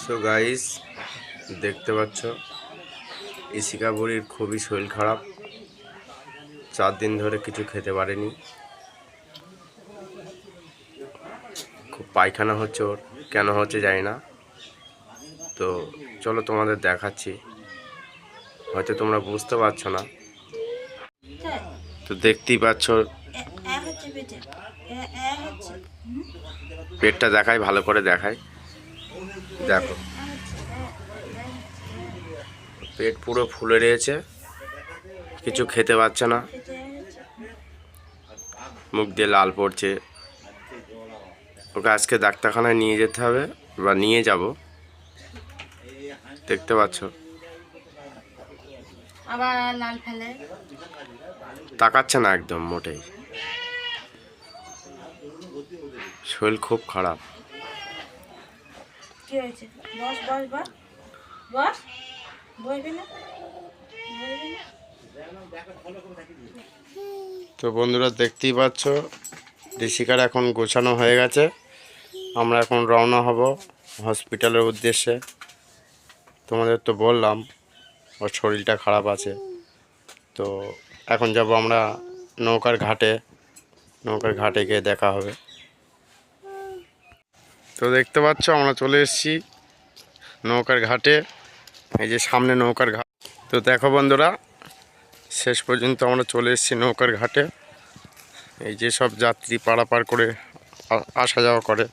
So guys, দেখতে পাচ্ছ ইশিকা বুড়ির খুবই শরীর খারাপ। 4 দিন ধরে কিছু খেতে পারেনি, খুব পায়খানা হচ্ছে ওর। কেন হচ্ছে জানি না। তো চলো তোমাদের দেখাচ্ছি, হয়তো তোমরা বুঝতে পারছো না। তো দেখতেই পাচ্ছ, পেটটা দেখাই, ভালো করে দেখাই। দেখো, পেট পুরো ফুলে রয়েছে, কিছু খেতে পারছে না, মুখ দিয়ে লাল পড়ছে। ওকে আজকে ডাক্তারখানায় নিয়ে যেতে হবে বা নিয়ে যাব। দেখতে পাচ্ছ, আবার লাল ফেলে, তাকাচ্ছে না একদম মোটেই। শরীর খুব খারাপ। কি হয়েছে? বস বস বস বস, বসবি না? তো বন্ধুরা, দেখতেই পাচ্ছ ঋষিকার এখন গোছানো হয়ে গেছে। আমরা এখন রওনা হব হসপিটালের উদ্দেশ্যে। তোমাদের তো বললাম ওর শরীরটা খারাপ আছে। তো এখন যাব আমরা নৌকার ঘাটে। নৌকার ঘাটে গিয়ে দেখা হবে। তো দেখতে পাচ্ছ আমরা চলে এসেছি নৌকার ঘাটে। এই যে সামনে নৌকার ঘাট। তো দেখো বন্ধুরা, শেষ পর্যন্ত আমরা চলে এসেছি নৌকার ঘাটে। এই যে সব যাত্রী পারাপার করে আসা যাওয়া করে।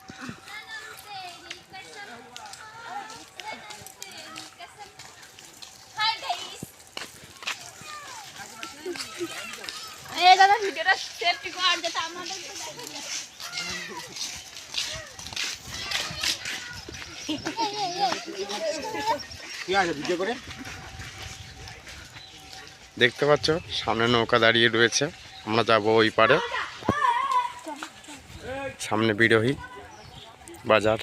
দেখতে পাচ্ছ সামনে নৌকা দাঁড়িয়ে রয়েছে। আমরা যাব ওই পারে, সামনে বিরোহী বাজার।